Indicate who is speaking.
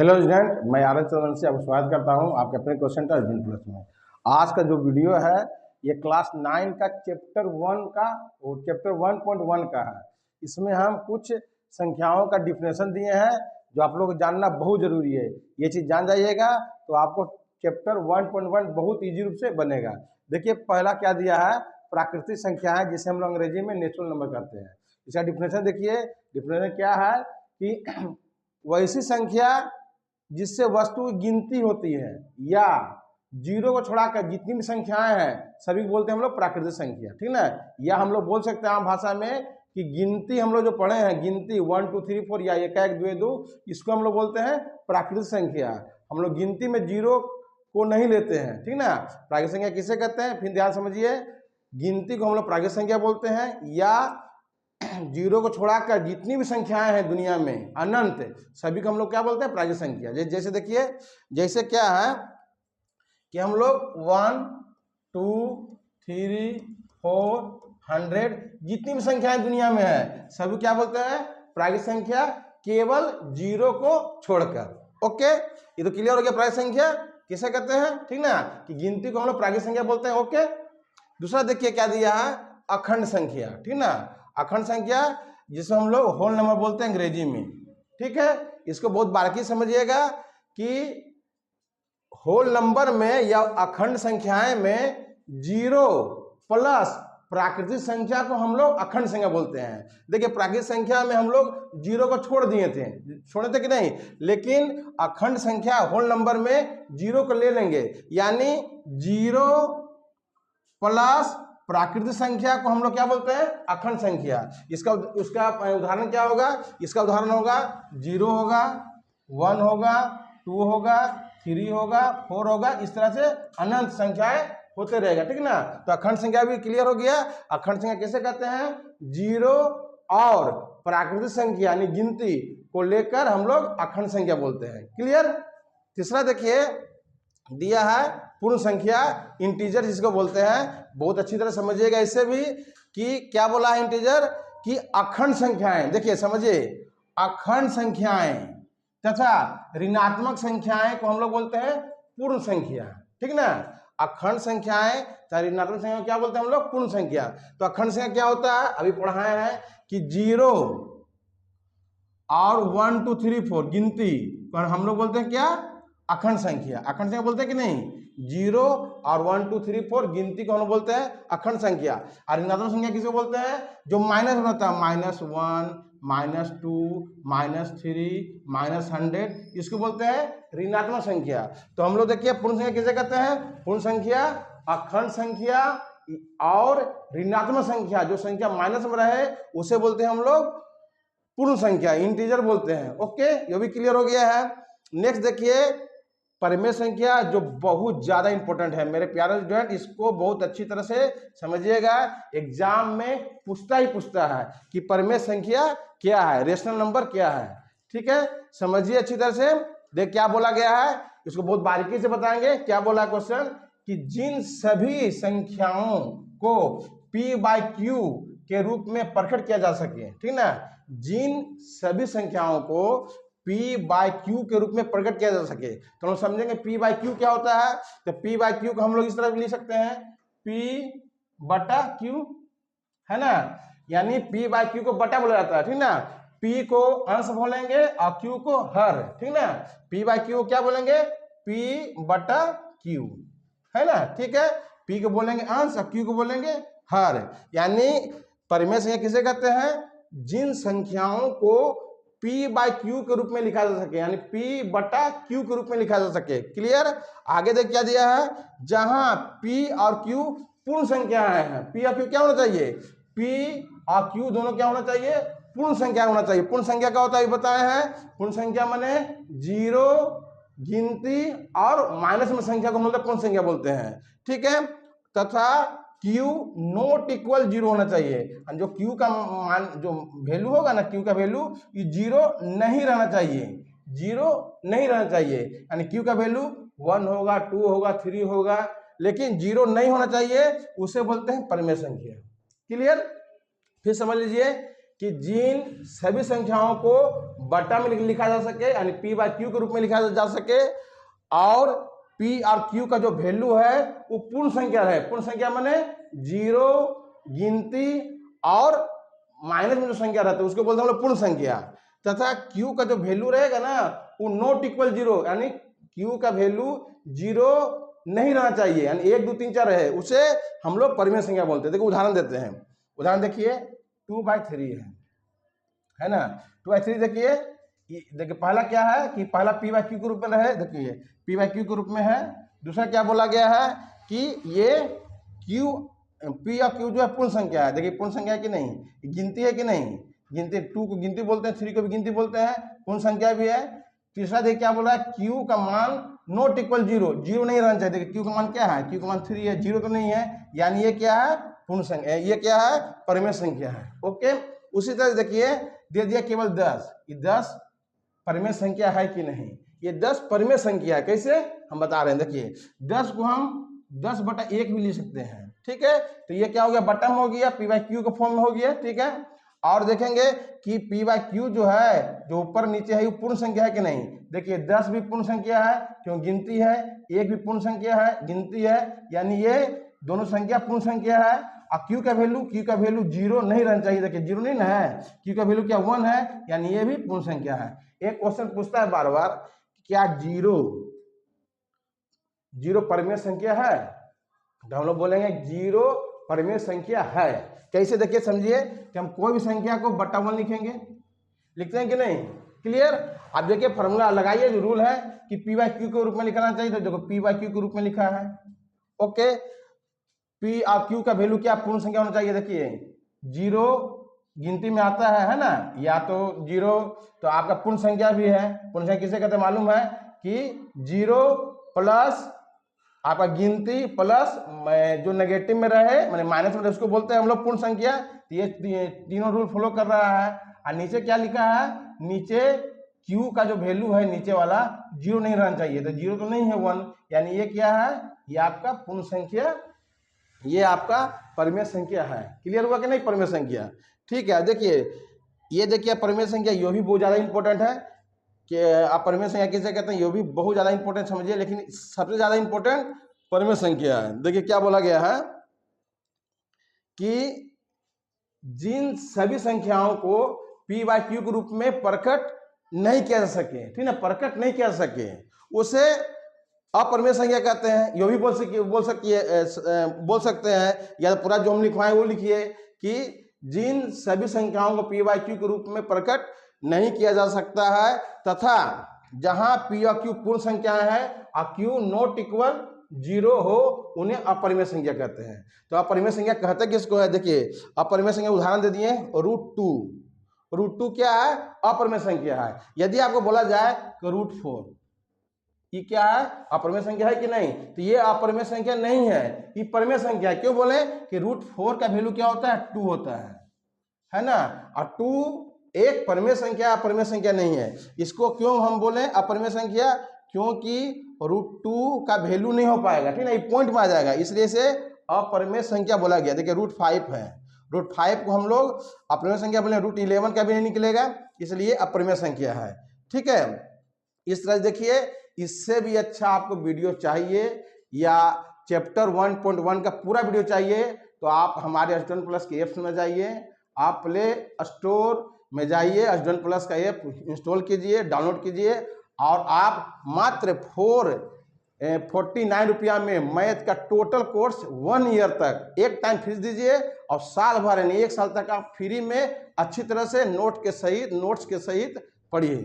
Speaker 1: Hello student, मैं R S Chandran से आपको स्वागत करता हूं आपके अपने क्वेश्चन सेंटर अर्जुन प्लस में। आज का जो वीडियो है ये क्लास 9 का चैप्टर 1 का और चैप्टर 1.1 का है। इसमें हम कुछ संख्याओं का डिफिनेशन दिए हैं जो आप लोग जानना बहुत जरूरी है। ये चीज़ जान जाइएगा तो आपको चैप्टर 1.1 बहुत ईजी रूप से बनेगा। देखिए पहला क्या दिया है, प्राकृतिक संख्या है जिसे हम लोग अंग्रेजी में नेचुरल नंबर कहते हैं। इसका डिफिनेशन देखिए, डिफिनेशन क्या है कि वैसी संख्या जिससे वस्तु की गिनती होती है या जीरो को छोड़ाकर जितनी भी संख्याएं हैं सभी को बोलते हैं हम लोग प्राकृतिक संख्या, ठीक ना। या हम लोग बोल सकते हैं आम भाषा में कि गिनती हम लोग जो पढ़े हैं, गिनती 1 2 3 4 या 1 1 2 2, इसको हम लोग बोलते हैं प्राकृतिक संख्या। हम लोग गिनती में जीरो को नहीं लेते हैं, ठीक ना। प्राकृतिक संख्या किसे कहते हैं, फिर ध्यान समझिए। गिनती को हम लोग प्राकृतिक संख्या बोलते हैं या जीरो को छोड़ाकर जितनी भी संख्याएं हैं दुनिया में अनंत, सभी को हम लोग क्या बोलते हैं, प्राकृतिक संख्या। जैसे देखिए, जैसे क्या है कि हम लोग 1 2 3 4 100 जितनी भी संख्याएं दुनिया में है सभी क्या बोलते हैं, प्राकृतिक संख्या, केवल जीरो को छोड़कर। ओके, ये तो क्लियर हो गया। प्राकृतिक संख्या किसे कहते हैं, ठीक ना, कि गिनती को हम लोग प्राकृतिक संख्या बोलते हैं। ओके, दूसरा देखिए क्या दिया है, अखंड संख्या, ठीक ना। अखंड संख्या जिसे हम लोग होल नंबर बोलते हैं अंग्रेजी में, ठीक है। इसको बहुत बारीकी समझिएगा कि होल नंबर में या अखंड संख्याएं में जीरो प्लस प्राकृतिक संख्या को हम लोग अखंड संख्या बोलते हैं। देखिए प्राकृतिक संख्या में हम लोग जीरो को छोड़ दिए थे, छोड़े थे कि नहीं, लेकिन अखंड संख्या होल नंबर में जीरो को ले लेंगे, यानी जीरो प्लस प्राकृतिक संख्या को हम लोग क्या बोलते हैं, अखंड संख्या। उसका उदाहरण क्या होगा, इसका उदाहरण होगा 0 होगा, 1 होगा, 2 होगा, 3 होगा, 4 होगा, इस तरह से अनंत संख्याएं होते रहेगा, ठीक ना। तो अखंड संख्या भी क्लियर हो गया। अखंड संख्या कैसे कहते हैं, जीरो और प्राकृतिक संख्या यानी गिनती को लेकर हम लोग अखंड संख्या बोलते हैं। क्लियर। तीसरा देखिए दिया है पूर्ण संख्या, इंटीजर जिसको बोलते हैं। बहुत अच्छी तरह समझिएगा इससे भी कि क्या बोला है इंटीजर, कि अखंड संख्याएं। देखिए समझिए, अखंड संख्याएं तथा ऋणात्मक संख्याएं को हम लोग बोलते हैं पूर्ण संख्या, ठीक ना। अखंड संख्याएं तथा ऋणात्मक संख्या क्या बोलते हैं हम लोग, पूर्ण संख्या। तो अखंड संख्या क्या होता है, अभी पढ़ाए हैं कि 0 और 1 2 3 4 गिनती पर हम लोग बोलते हैं क्या, अखंड संख्या। अखंड संख्या बोलते हैं कि नहीं, 0 और 1 2 3 4 गिनती को हम बोलते हैं अखंड संख्या। और ऋणात्मक संख्या किसे बोलते हैं, जो माइनस होता है, -1 -2 -3 -100, इसको बोलते हैं ऋणात्मक संख्या। तो हम लोग देखिए पूर्ण संख्या किसे कहते हैं, पूर्ण संख्या, अखंड संख्या और ऋणात्मक संख्या, जो संख्या माइनस में रहे उसे बोलते हैं हम लोग पूर्ण संख्या, इंटीजर बोलते हैं। ओके, ये भी क्लियर हो गया है। नेक्स्ट देखिए परिमेय संख्या, जो बहुत ज्यादा इंपॉर्टेंट है मेरे प्यारे स्टूडेंट, इसको बहुत अच्छी तरह से समझिएगा। एग्जाम में पूछता ही पूछता है कि परिमेय संख्या क्या है, रेशनल नंबर क्या है, ठीक है। समझिए अच्छी तरह से। देख क्या बोला गया है, इसको बहुत बारीकी से बताएंगे। क्या बोला क्वेश्चन, कि जिन सभी संख्याओं को p/q के रूप में प्रकट किया जा सके, ठीक ना, जिन सभी संख्याओं को p/q के रूप में प्रकट किया जा सके। तो हम समझेंगे p/q क्या होता है। तो p/q को हम लोग इस तरह भी लिख सकते हैं, p/q, है ना, यानी p/q को बटा बोला जाता है, ठीक ना। p को अंश बोलेंगे और q को हर, ठीक ना। p/q को क्या बोलेंगे, p/q, है ना, ठीक है। p को बोलेंगे अंश और q को बोलेंगे हर। यानी परिमेय संख्या किसे कहते हैं, जिन संख्याओं को p/q के रूप में लिखा जा सके, यानी p/q के रूप में लिखा जा सके। क्लियर। आगे देख क्या दिया है, जहां p और q पूर्ण संख्याएं हैं। p और q क्या होना चाहिए, p और q दोनों क्या होना चाहिए, पूर्ण संख्या होना चाहिए। पूर्ण संख्या क्या होता है बताए हैं, पूर्ण संख्या माने जीरो, गिनती और माइनस में संख्या को मतलब पूर्ण संख्या बोलते हैं, ठीक है। तथा Q नॉट इक्वल 0 होना चाहिए। जो Q का मान, जो वैल्यू होगा ना, Q का वैल्यू ये 0 नहीं रहना चाहिए, 0 नहीं रहना चाहिए। यानी Q का वैल्यू 1 होगा, 2 होगा, 3 होगा, लेकिन 0 नहीं होना चाहिए, उसे बोलते हैं परिमेय संख्या। क्लियर। फिर समझ लीजिए कि जिन सभी संख्याओं को बटा में लिखा जा सके, यानी पी बाई क्यू के रूप में लिखा जा सके, और पी और क्यू का जो वैल्यू है वो पूर्ण संख्या रहे। पूर्ण संख्या माने जीरो, गिनती और माइनस में जो संख्या रहता है उसको बोलते हैं हम लोग पूर्ण संख्या। तथा क्यू का जो वैल्यू रहेगा ना वो नॉट इक्वल जीरो, यानी क्यू का वैल्यू जीरो नहीं रहना चाहिए, यानी 1 2 3 4 है, उसे हम लोग परिमेय संख्या बोलते हैं। देखो उदाहरण देते हैं, उदाहरण देखिए 2/3 है ना। 2/3 देखिए, पहला क्या है कि पहला पी बाई क्यू के रूप में रहे, देखिए पी बाई क्यू के रूप में है। दूसरा क्या बोला गया है कि ये क्यू, पी और क्यू जो है पूर्ण संख्या है। देखिए पूर्ण संख्या है कि नहीं, गिनती है कि नहीं, गिनती, 2 को गिनती बोलते हैं, 3 को भी गिनती बोलते हैं, पूर्ण संख्या भी है। तीसरा देखिए क्या बोल रहा है, क्यू का मान नॉट इक्वल जीरो, जीरो नहीं रहना चाहिए। देखिए क्यू का मान क्या है, क्यू का मान 3 है, जीरो तो नहीं है, यानी ये क्या है, पूर्ण संख्या, ये क्या है, परिमेय संख्या है। ओके, उसी तरह देखिए दे दिया केवल 10, ये 10 परिमेय संख्या है कि नहीं, ये 10 परिमेय संख्या है। कैसे हम बता रहे हैं, देखिए 10 को हम 10/1 भी लिख सकते हैं, ठीक है। तो ये क्या हो गया, बटन हो गया, पी बाई क्यू के फॉर्म में हो गया, ठीक है। और देखेंगे कि पी बाई क्यू जो है, जो ऊपर नीचे है, वो पूर्ण संख्या है कि नहीं। देखिए 10 भी पूर्ण संख्या है, क्यों गिनती है, 1 भी पूर्ण संख्या है, गिनती है, यानी ये दोनों संख्या पूर्ण संख्या है। और क्यू का वैल्यू जीरो नहीं रहना चाहिए। देखिए जीरो नहीं ना है, क्यू का वैल्यू क्या 1 है, यानी ये भी पूर्ण संख्या है। एक क्वेश्चन पूछता है बार बार, क्या जीरो परिमेय संख्या है, तो हम लोग बोलेंगे जीरो परिमेय संख्या है। कैसे देखिए समझिए कि हम कोई भी संख्या को बटा 1 लिखते हैं कि नहीं, क्लियर। अब देखिए फॉर्मूला लगाइए, जो रूल है कि पी बाई क्यू के रूप में लिखना चाहिए, तो देखो पी बाई क्यू के रूप में लिखा है। ओके, पी और क्यू का वैल्यू क्या पूर्ण संख्या होना चाहिए। देखिए जीरो गिनती में आता है ना, या तो जीरो तो आपका पूर्ण संख्या भी है। पूर्ण संख्या किसे कहते हैं मालूम है कि जीरो प्लस आपका गिनती प्लस जो नेगेटिव में रहे, माने माइनस में रहे, उसको बोलते हैं हम लोग पूर्ण संख्या। तो ये तीनों रूल फॉलो कर रहा है। और नीचे क्या लिखा है, नीचे क्यू का जो वैल्यू है नीचे वाला जीरो नहीं रहना चाहिए, तो जीरो तो नहीं है 1, यानी ये क्या है, ये आपका पूर्ण संख्या, ये आपका परिमेय संख्या है। क्लियर हुआ कि नहीं, परिमेय संख्या, ठीक है। देखिए ये देखिए परिमेय संख्या, ये भी बहुत ज़्यादा इंपॉर्टेंट है कि आप परिमेय संख्या किसे कहते हैं, ये भी बहुत ज़्यादा इंपॉर्टेंट समझिए, लेकिन सबसे ज़्यादा इंपॉर्टेंट परिमेय संख्या है। देखिए क्या बोला गया है कि जिन सभी संख्याओं को पी बाई क्यू के रूप में प्रकट नहीं किया जा सके, ठीक है, प्रकट नहीं किया जा सके, उसे अपरिमेय संख्या कहते हैं। ये भी बोल सकते हैं, या पूरा जो हम लिखवाएं वो लिखिए कि जिन सभी संख्याओं को पी बाई क्यू के रूप में प्रकट नहीं किया जा सकता है, तथा जहां पी और क्यू पूर्ण संख्याएं हैं और क्यू नॉट इक्वल जीरो हो, उन्हें अपरिमेय संख्या कहते हैं। तो अपरिमेय संख्या कहते किसको है, देखिए अपरिमेय संख्या उदाहरण दे दिए, √2 क्या है, अपरिमेय संख्या है। यदि आपको बोला जाए कि √4 ये क्या है, अपरिमेय संख्या है कि नहीं, तो ये अपरिमेय संख्या नहीं है, ये परिमेय संख्या है। क्यों बोले कि √4 का वैल्यू क्या होता है, 2 होता है ना। और 2 एक परिमेय संख्या, अपरिमेय संख्या नहीं है। इसको क्यों हम बोले अपरिमेय संख्या, क्योंकि √2 का वैल्यू नहीं हो पाएगा, ठीक है, ये पॉइंट में आ जाएगा, इसलिए इसे अपरिमेय संख्या बोला गया। देखिए √5 है, √5 को हम लोग अपरिमेय संख्या बोले, √11 का भी नहीं निकलेगा, इसलिए अपरिमेय संख्या है, ठीक है। इस तरह देखिए, इससे भी अच्छा आपको वीडियो चाहिए या चैप्टर 1.1 का पूरा वीडियो चाहिए, तो आप हमारे स्टूडेंट प्लस के ऐप्स में जाइए, आप प्ले स्टोर में जाइए, स्टूडेंट प्लस का ऐप इंस्टॉल कीजिए, डाउनलोड कीजिए, और आप मात्र 49 रुपया में मैथ का टोटल कोर्स 1 ईयर तक एक टाइम फीस दीजिए, और साल भर यानी 1 साल तक आप फ्री में अच्छी तरह से नोट्स के सहित पढ़िए।